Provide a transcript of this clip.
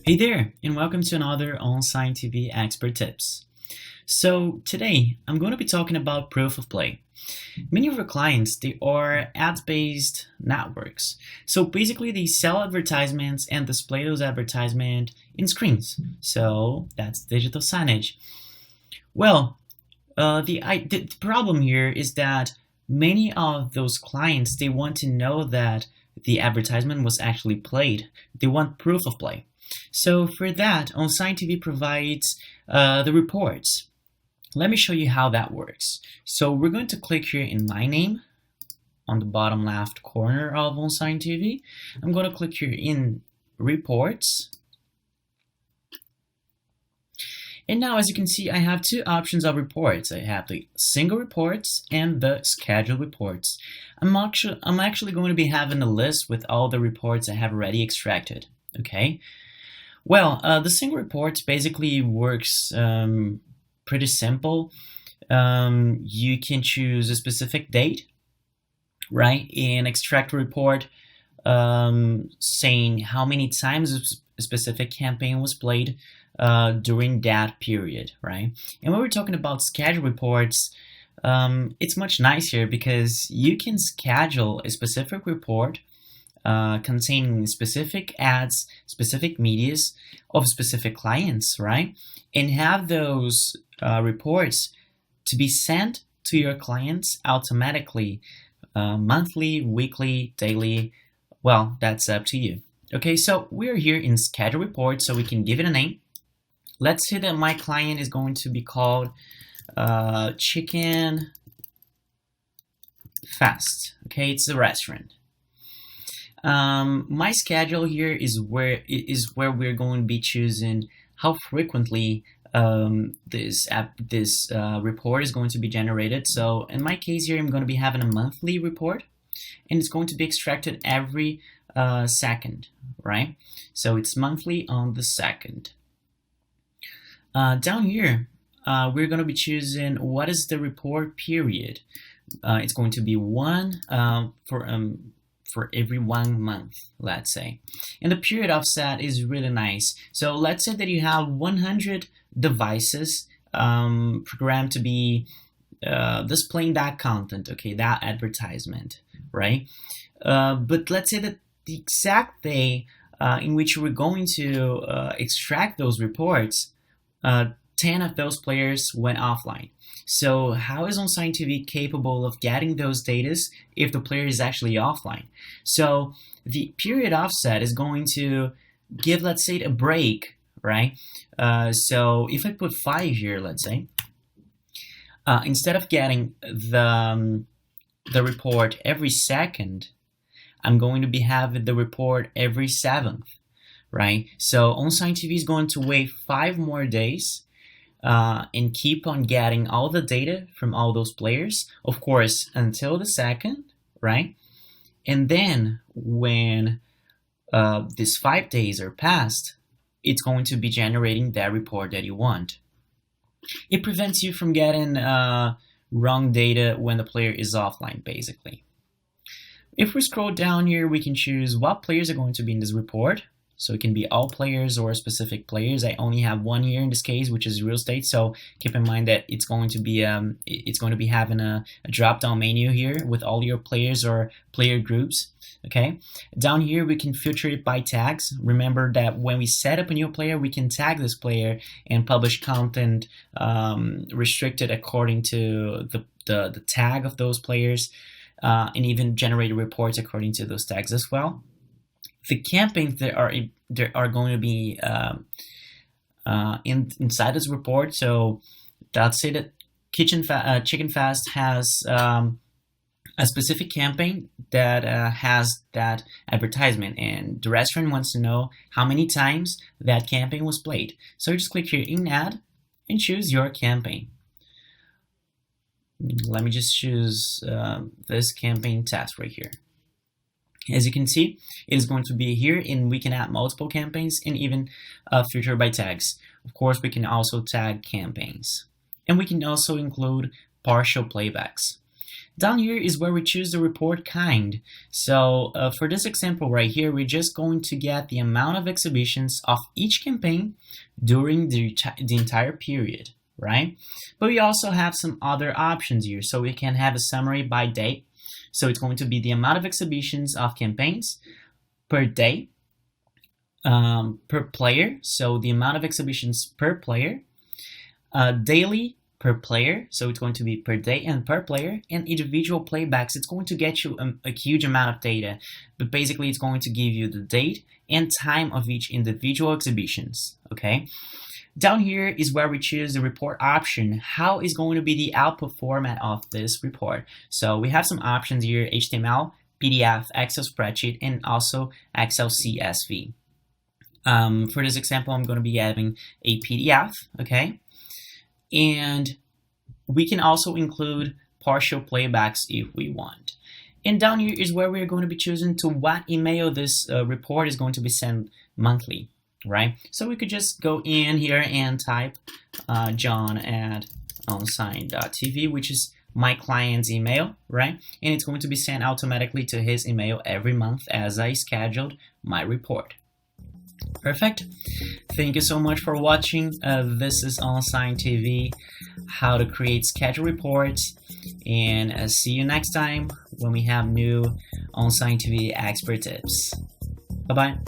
Hey there, and welcome to another OnSign TV Expert Tips. So today, I'm going to be talking about proof of play. Many of our clients, they are ads-based networks. So basically, they sell advertisements and display those advertisements in screens. So that's digital signage. Well, the problem here is that many of those clients, they want to know that the advertisement was actually played. They want proof of play. So for that, OnSign TV provides the reports. Let me show you how that works. So we're going to click here in My Name on the bottom left corner of OnSign TV. I'm going to click here in Reports. And now, as you can see, I have two options of reports. I have the single reports and the scheduled reports. I'm actually going to be having a list with all the reports I have already extracted. Okay. Well, the single reports basically works pretty simple. You can choose a specific date, right, and extract a report saying how many times a specific campaign was played during that period, right? And when we're talking about schedule reports, it's much nicer because you can schedule a specific report containing specific ads, specific medias of specific clients, right? And have those reports to be sent to your clients automatically, monthly, weekly, daily. Well, that's up to you. Okay, so we're here in schedule report, so we can give it a name. Let's say that my client is going to be called Chicken Fest. Okay, it's a restaurant. My schedule here is where we're going to be choosing how frequently this report is going to be generated. So in my case here, I'm going to be having a monthly report, and it's going to be extracted every second, right? So it's monthly on the second. Down here, we're going to be choosing what is the report period. It's going to be one for every 1 month, let's say. And the period offset is really nice. So let's say that you have 100 devices programmed to be displaying that content, okay, that advertisement, right? But let's say that the exact day in which we're going to extract those reports, 10 of those players went offline. So how is OnSign TV capable of getting those data if the player is actually offline? So the period offset is going to give, let's say, a break, right? So if I put 5 here, let's say, instead of getting the report every second, I'm going to be having the report every 7th, right? So OnSign TV is going to wait 5 more days and keep on getting all the data from all those players, of course, until the second, right? And then when these 5 days are passed, it's going to be generating that report that you want. It prevents you from getting wrong data when the player is offline, basically. If we scroll down here, we can choose what players are going to be in this report. So it can be all players or specific players. I only have one here in this case, which is real estate. So keep in mind that it's going to be having a drop-down menu here with all your players or player groups. Okay. Down here we can filter it by tags. Remember that when we set up a new player, we can tag this player and publish content restricted according to the tag of those players, and even generate reports according to those tags as well. The campaigns that are going to be inside this report. So let's say that Chicken Fest has a specific campaign that has that advertisement, and the restaurant wants to know how many times that campaign was played. So you just click here in Add and choose your campaign. Let me just choose this campaign test right here. As you can see, it is going to be here, and we can add multiple campaigns and even filter by tags. Of course, we can also tag campaigns. And we can also include partial playbacks. Down here is where we choose the report kind. So for this example right here, we're just going to get the amount of exhibitions of each campaign during the entire period, right? But we also have some other options here. So we can have a summary by date. So it's going to be the amount of exhibitions of campaigns per day, per player. So the amount of exhibitions per player, daily per player, so it's going to be per day and per player, and individual playbacks. It's going to get you a huge amount of data, but basically it's going to give you the date and time of each individual exhibitions, okay? Down here is where we choose the report option. How is going to be the output format of this report? So we have some options here: HTML, PDF, Excel spreadsheet, and also Excel CSV. For this example, I'm going to be having a PDF, okay? And we can also include partial playbacks if we want. And down here is where we're going to be choosing to what email this report is going to be sent monthly, right? So we could just go in here and type john@onsign.tv, which is my client's email, right? And it's going to be sent automatically to his email every month as I scheduled my report. Perfect. Thank you so much for watching. This is OnSign TV, how to create schedule reports, and see you next time when we have new OnSign TV expert tips. Bye-bye.